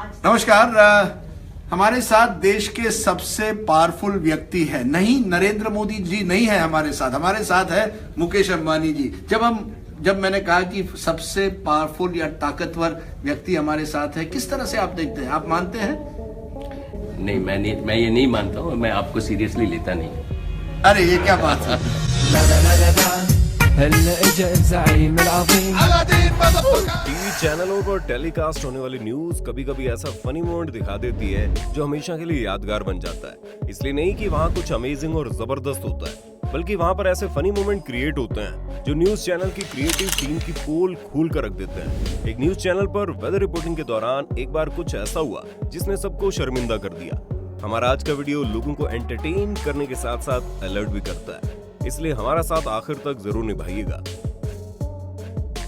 नमस्कार। हमारे साथ देश के सबसे पावरफुल व्यक्ति है, नहीं नरेंद्र मोदी जी नहीं है हमारे साथ है मुकेश अंबानी जी। जब मैंने कहा कि सबसे पावरफुल या ताकतवर व्यक्ति हमारे साथ है, किस तरह से आप देखते हैं? आप मानते हैं? नहीं, मैं ये नहीं मानता हूँ। मैं आपको सीरियसली लेता नहीं। अरे ये क्या बात है। टीवी चैनलों पर टेलीकास्ट होने वाली न्यूज कभी कभी ऐसा फनी मोमेंट दिखा देती है जो हमेशा के लिए यादगार बन जाता है। इसलिए नहीं कि वहाँ कुछ अमेजिंग और जबरदस्त होता है, बल्कि वहाँ पर ऐसे फनी मोमेंट क्रिएट होते हैं जो न्यूज चैनल की क्रिएटिव टीम की पोल खोल कर रख देते हैं। एक न्यूज चैनल पर वेदर रिपोर्टिंग के दौरान एक बार कुछ ऐसा हुआ जिसने सबको शर्मिंदा कर दिया। हमारा आज का वीडियो लोगों को एंटरटेन करने के साथ साथ अलर्ट भी करता है, इसलिए हमारा साथ आखिर तक जरूर निभाइएगा।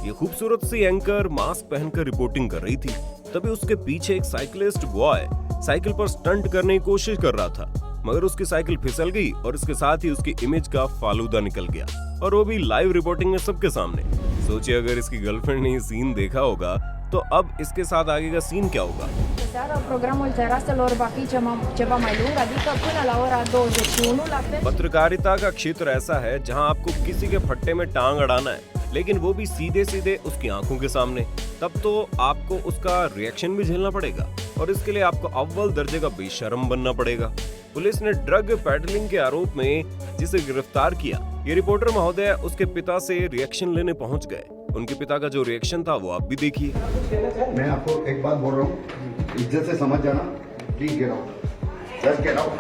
ये खूबसूरत सी एंकर मास्क पहनकर रिपोर्टिंग कर रही थी, तभी उसके पीछे एक साइकिलिस्ट बॉय साइकिल पर स्टंट करने की कोशिश कर रहा था, मगर उसकी साइकिल फिसल गई और इसके साथ ही उसकी इमेज का फालूदा निकल गया, और वो भी लाइव रिपोर्टिंग में सबके सामने। सोचिए अगर इसकी गर्लफ्रेंड ने ये सीन देखा होगा तो अब इसके साथ आगे का सीन क्या होगा। पत्रकारिता का क्षेत्र ऐसा है जहां आपको किसी के फट्टे में टांग अड़ाना है, लेकिन वो भी सीधे सीधे उसकी आंखों के सामने। तब तो आपको उसका रिएक्शन भी झेलना पड़ेगा, और इसके लिए आपको अव्वल दर्जे का बेशर्म बनना पड़ेगा। पुलिस ने ड्रग पेडलिंग के आरोप में जिसे गिरफ्तार किया, ये रिपोर्टर महोदय उसके पिता से रिएक्शन लेने पहुंच गए। उनके पिता का जो रिएक्शन था वो आप भी देखिए। मैं आपको एक बात बोल रहा हूँ, इज्जत से समझ जाना। Please get out, just get out.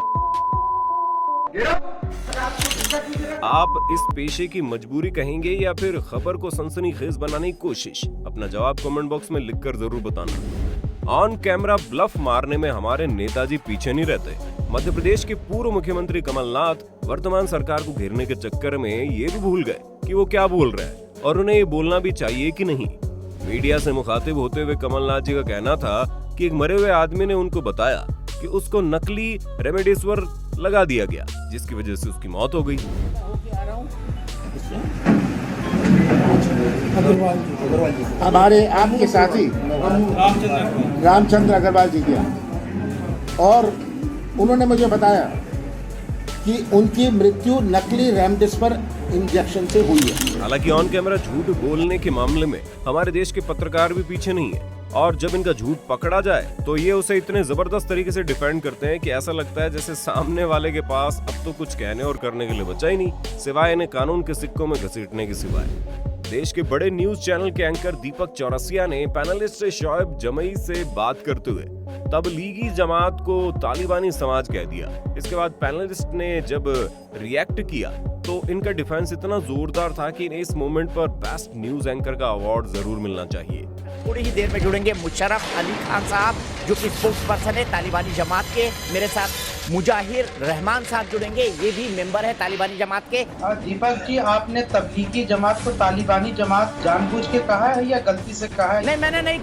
आप इस पेशे की मजबूरी कहेंगे या फिर खबर को सनसनीखेज बनाने की कोशिश? अपना जवाब कमेंट बॉक्स में लिखकर जरूर बताना। ऑन कैमरा ब्लफ मारने में हमारे नेताजी पीछे नहीं रहते। मध्य प्रदेश के पूर्व मुख्यमंत्री कमलनाथ वर्तमान सरकार को घेरने के चक्कर में ये भी भूल गए कि वो क्या बोल रहे हैं और उन्हें ये बोलना भी चाहिए कि नहीं। मीडिया से मुखातिब होते हुए कमलनाथ जी का कहना था कि एक मरे हुए आदमी ने उनको बताया कि उसको नकली रेमडेसिविर लगा दिया गया, जिसकी वजह से उसकी मौत हो गई। हमारे आपके साथी रामचंद्र अग्रवाल जी किया, और उन्होंने मुझे बताया कि उनकी मृत्यु नकली रेमडेसिविर इंजेक्शन से हुई है। हालांकि ऑन कैमरा झूठ बोलने के मामले में हमारे देश के पत्रकार भी पीछे नहीं है, और जब इनका झूठ पकड़ा जाए तो ये उसे इतने जबरदस्त तरीके से डिफेंड करते हैं कि ऐसा लगता है जैसे सामने वाले के पास अब तो कुछ कहने और करने के लिए बचा ही नहीं, सिवाय इन्हें कानून के सिक्कों में घसीटने के सिवाय। देश के बड़े न्यूज चैनल के एंकर दीपक चौरसिया ने पैनलिस्ट शोएब जमई से बात करते हुए तबलीगी जमात को तालिबानी समाज कह दिया। इसके बाद पैनलिस्ट ने जब रिएक्ट किया तो इनका डिफेंस इतना जोरदार था कि इन्हें इस मोमेंट पर बेस्ट न्यूज एंकर का अवार्ड जरूर मिलना चाहिए। थोड़ी ही देर में जुड़ेंगे मुशर्रफ अली खान साहब, जो कि स्पोक्स पर्सन है तालिबानी जमात के। मेरे साथ मुजाहिर रहमान साहब जुड़ेंगे, ये भी मेंबर है तालिबानी जमात के। दीपक जी, आपने तबलीगी जमात को तालिबानी जमात जानबूझ के कहा है या गलती से कहा है? नहीं, मैंने नहीं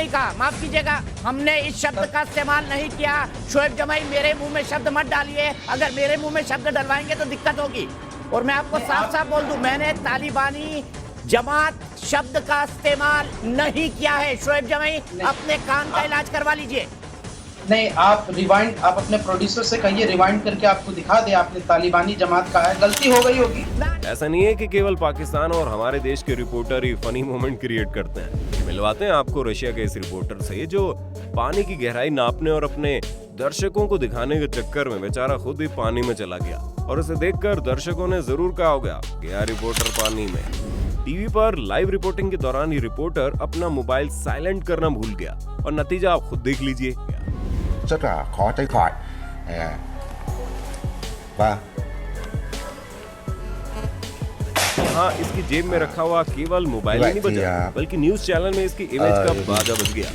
कहा, माफ कीजिएगा, हमने इस शब्द का इस्तेमाल नहीं किया। शोएब जमाई, मेरे मुंह में शब्द मत डालिए, अगर मेरे मुंह में शब्द डलवाएंगे तो दिक्कत होगी। और मैं आपको साफ साफ बोल दूं, मैंने तालिबानी जमात शब्द का इस्तेमाल नहीं किया है। शोएब जमाई, अपने कान का इलाज करवा लीजिए। नहीं, आप अपने प्रोड्यूसर से कहिए रिवाइंड करके आपको दिखा दे आपने तालिबानी जमात कहा है, गलती हो गई होगी। ऐसा नहीं है कि केवल पाकिस्तान और हमारे देश के रिपोर्टर ही फनी मोमेंट क्रिएट करते हैं। मिलवाते हैं आपको रशिया के इस रिपोर्टर से जो पानी की गहराई नापने और अपने दर्शकों को दिखाने के चक्कर में बेचारा खुद ही पानी में चला गया, और उसे देखकर दर्शकों ने जरूर कहा होगा गया रिपोर्टर पानी में। टीवी पर लाइव रिपोर्टिंग के दौरान ये रिपोर्टर अपना मोबाइल साइलेंट करना भूल गया, और नतीजा आप खुद देख लीजिए। हाँ, इसकी जेब में रखा हुआ केवल मोबाइल ही नहीं बचा, बल्कि न्यूज चैनल में इसकी इमेज का बाजा बज गया।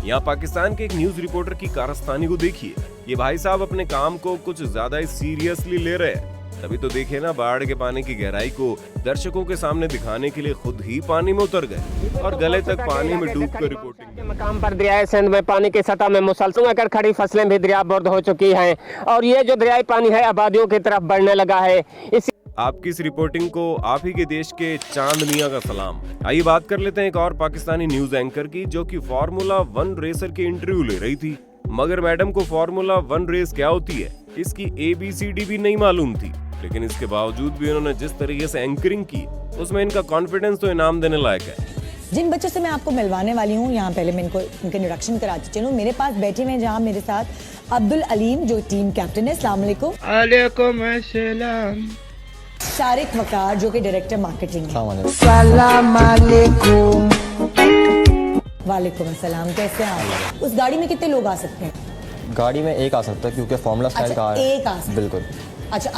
यहाँ पाकिस्तान के एक न्यूज रिपोर्टर की कारस्तानी को देखिए। ये भाई साहब अपने काम को कुछ ज्यादा ही सीरियसली ले रहे हैं। तभी तो देखे ना, बाढ़ के पानी की गहराई को दर्शकों के सामने दिखाने के लिए खुद ही पानी में उतर गए और गले तक पानी में डूबकर रिपोर्टिंग की। मकाम पर दरियाए सिंध में पानी की सतह में मुसलसल होकर खड़ी फसलें भी दरियाबर्द हो चुकी हैं, और ये जो दरियाई पानी है आबादियों की तरफ बढ़ने लगा है। इसी आपकी इस रिपोर्टिंग को आप ही के देश के चांद मियां का सलाम। आइए बात कर लेते हैं एक और पाकिस्तानी न्यूज एंकर की, जो कि फार्मूला 1 रेसर की इंटरव्यू ले रही थी। मगर मैडम को फार्मूला 1 रेस क्या होती है इसकी ABCD भी नहीं मालूम थी, लेकिन इसके बावजूद भी उन्होंने जिस तरीके से एंकरिंग की उसमें इनका कॉन्फिडेंस तो इनाम देने लायक है। जिन बच्चों से मैं आपको मिलवाने वाली हूँ, यहाँ पहले मैं इनको इनका इंट्रोडक्शन कराती चलूँ। मेरे पास बैठे हुए जहाँ मेरे साथ अब्दुल अलीम जो टीम कैप्टन है, अस्सलाम वालेकुम। वालेकुम अस्सलाम। शारिक वकार जो कि डायरेक्टर मार्केटिंग है। सलाम वालेकुम। वालेकुम अस्सलाम, कैसे हैं आप? उस गाड़ी में कितने लोग आ सकते हैं? गाड़ी में एक आ सकता है क्योंकि फार्मूला स्टाइल अच्छा, कार है। एक आ सकता है। बिल्कुल। अच्छा,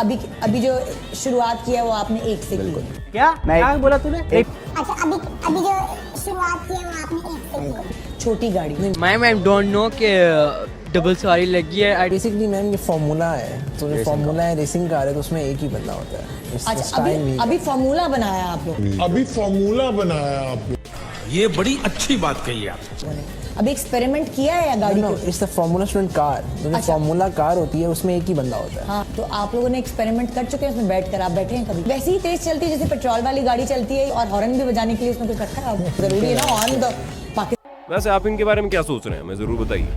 अभी जो शुरुआत की है वो आपने एक से की। क्या बोला तूने? अच्छा, अभी जो शुरुआत की है वो आपने एक से की। छोटी गाड़ी। मैम डोंट नो कि डबल सवारी लगी है। बेसिकली मैम ये फार्मूला है, तो जो फार्मूला है रेसिंग कार है तो उसमें एक ही बंदा होता है। अच्छा, अभी फार्मूला बनाया आप लोग? अभी फार्मूला बनाया आपने, ये बड़ी अच्छी बात कही आप। अभी एक्सपेरिमेंट किया है या गाड़ी को? It's the formula student car. जो अच्छा। फार्मूला कार होती है उसमें एक ही बंदा होता है। हाँ, तो आप लोगों ने एक्सपेरिमेंट कर चुके हैं उसमें बैठकर? आप बैठे हैं कभी? वैसे ही तेज चलती है जैसे पेट्रोल वाली गाड़ी चलती है, और हॉर्न भी बजाने के लिए उसमें कुछ रखा है? जरूरी है ना ऑन द पाकिस्तान। वैसे आप इनके बारे में क्या सोच रहे हैं, हमें जरूर बताइए।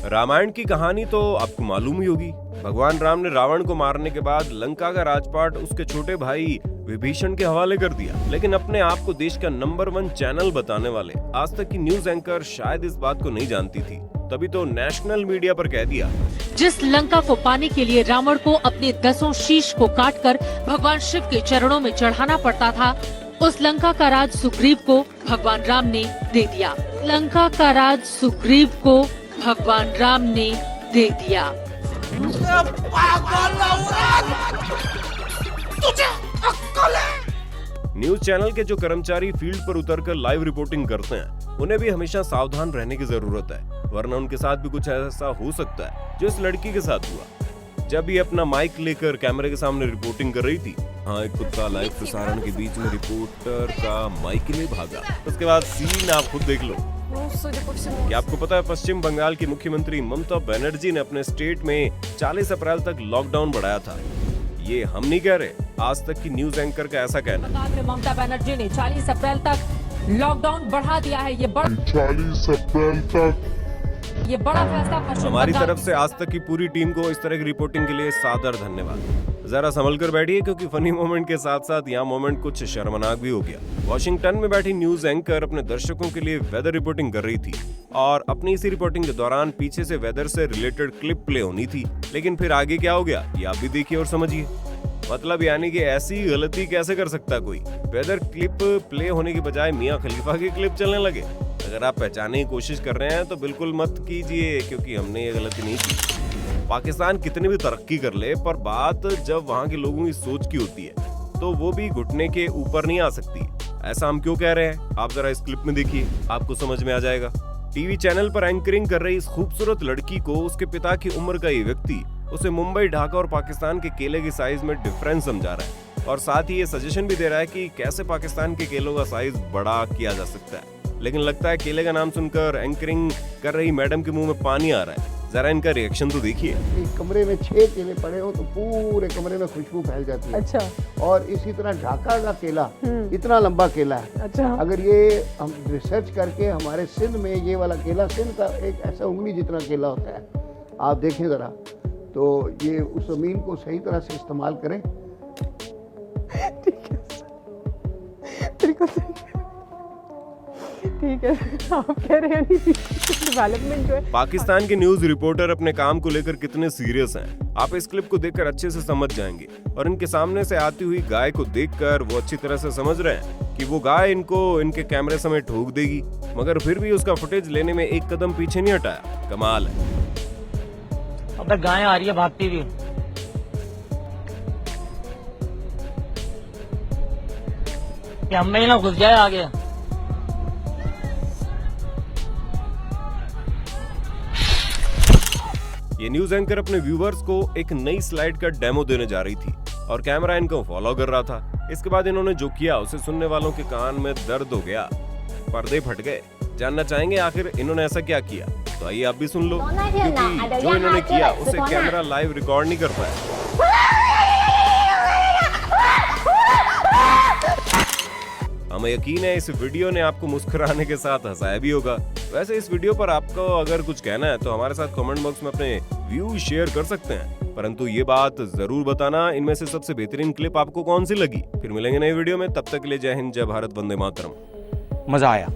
रामायण की कहानी तो आपको मालूम ही होगी। भगवान राम ने रावण को मारने के बाद लंका का राजपाट उसके छोटे भाई विभीषण के हवाले कर दिया, लेकिन अपने आप को देश का नंबर 1 चैनल बताने वाले आज तक की न्यूज एंकर शायद इस बात को नहीं जानती थी, तभी तो नेशनल मीडिया पर कह दिया। जिस लंका को पाने के लिए रावण को अपने 10 शीश को काटकर भगवान शिव के चरणों में चढ़ाना पड़ता था, उस लंका का राज सुग्रीव को भगवान राम ने दे दिया। लंका का राज सुग्रीव को भगवान राम ने दे दिया। न्यूज चैनल के जो कर्मचारी फील्ड पर उतरकर लाइव रिपोर्टिंग करते हैं उन्हें भी हमेशा सावधान रहने की जरूरत है, वरना उनके साथ भी कुछ ऐसा हो सकता है जो इस लड़की के साथ हुआ। जब ये अपना माइक लेकर कैमरे के सामने रिपोर्टिंग कर रही थी, हाँ, एक कुत्ता लाइव प्रसारण के बीच में रिपोर्टर का माइक में भागा। उसके बाद सीन आप खुद देख लो। क्या आपको पता है पश्चिम बंगाल की मुख्यमंत्री ममता बनर्जी ने अपने स्टेट में 40 अप्रैल तक लॉकडाउन बढ़ाया था। ये हम नहीं कह रहे, आज तक की न्यूज एंकर का ऐसा कहना। ममता बनर्जी ने 40 अप्रैल तक लॉकडाउन बढ़ा दिया है। ये 40 अप्रैल तक ये बड़ा फैसला पश्चिम हमारी बंगाल तरफ से आज तक की पूरी टीम को इस तरह की रिपोर्टिंग के लिए सादर धन्यवाद। जरा संभल कर बैठिए क्योंकि फनी मोमेंट के साथ साथ यहाँ मोमेंट कुछ शर्मनाक भी हो गया। वॉशिंगटन में बैठी न्यूज एंकर अपने दर्शकों के लिए वेदर रिपोर्टिंग कर रही थी और अपनी इसी रिपोर्टिंग के दौरान पीछे से वेदर से रिलेटेड क्लिप प्ले होनी थी, लेकिन फिर आगे क्या हो गया ये आप भी देखिए और समझिए। मतलब यानी कि ऐसी गलती कैसे कर सकता कोई। वेदर क्लिप प्ले होने की बजाय मियां खलीफा की क्लिप चलने लगे। अगर आप पहचानने की कोशिश कर रहे हैं तो बिल्कुल मत कीजिए, क्योंकि हमने ये गलती नहीं की। पाकिस्तान कितनी भी तरक्की कर ले, पर बात जब वहाँ के लोगों की सोच की होती है तो वो भी घुटने के ऊपर नहीं आ सकती। ऐसा हम क्यों कह रहे हैं आप जरा इस क्लिप में देखिए, आपको समझ में आ जाएगा। टीवी चैनल पर एंकरिंग कर रही इस खूबसूरत लड़की को उसके पिता की उम्र का ये व्यक्ति उसे मुंबई, ढाका और पाकिस्तान के केले की साइज में डिफरेंस समझा रहा है, और साथ ही ये सजेशन भी दे रहा है कि कैसे पाकिस्तान के केलों का साइज बड़ा किया जा सकता है। लेकिन लगता है केले का नाम सुनकर एंकरिंग कर रही मैडम के मुंह में पानी आ रहा है। जरा इनका रिएक्शन तो देखिए। कमरे में 6 केले पड़े हो तो पूरे कमरे में खुशबू फैल जाती है। अच्छा। और इसी तरह ढाका का केला इतना लंबा केला है। अच्छा। अगर ये हम रिसर्च करके हमारे सिंध में ये वाला केला, सिंध का एक ऐसा उंगली जितना केला होता है, आप देखें ज़रा, तो ये उस ज़मीन को सही तरह से इस्तेमाल करें। ठीक है, आप कह रहे हैं डेवलपमेंट जो है। पाकिस्तान के न्यूज रिपोर्टर अपने काम को लेकर कितने सीरियस हैं, आप इस क्लिप को देखकर अच्छे से समझ जाएंगे। और इनके सामने से आती हुई गाय को देखकर वो अच्छी तरह से समझ रहे हैं कि वो गाय इनको इनके कैमरे समेत ठोक देगी, मगर फिर भी उसका फुटेज लेने में एक कदम पीछे नहीं हटाया। कमाल है। अब गाय आ रही है भागती हुई। क्या हम में ना घुस जाए आगे। ये न्यूज एंकर अपने व्यूवर्स को एक नई स्लाइड का डेमो देने जा रही थी और कैमरा इनको फॉलो कर रहा था। इसके बाद इन्होंने जो किया उसे सुनने वालों के कान में दर्द हो गया, पर्दे फट गए। जानना चाहेंगे आखिर इन्होंने ऐसा क्या किया, तो आइए आप भी सुन लो, क्योंकि जो इन्होंने किया उसे कैमरा लाइव रिकॉर्ड नहीं कर पाया। हमें यकीन है इस वीडियो ने आपको मुस्कुराने के साथ हंसाया भी होगा। वैसे इस वीडियो पर आपको अगर कुछ कहना है तो हमारे साथ कमेंट बॉक्स में अपने व्यूज शेयर कर सकते हैं, परंतु ये बात जरूर बताना इनमें से सबसे बेहतरीन क्लिप आपको कौन सी लगी। फिर मिलेंगे नई वीडियो में, तब तक के लिए जय हिंद, जय भारत, वंदे मातरम। मजा आया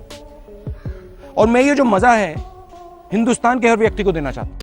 और मैं ये जो मजा है हिंदुस्तान के हर व्यक्ति को देना चाहता हूं।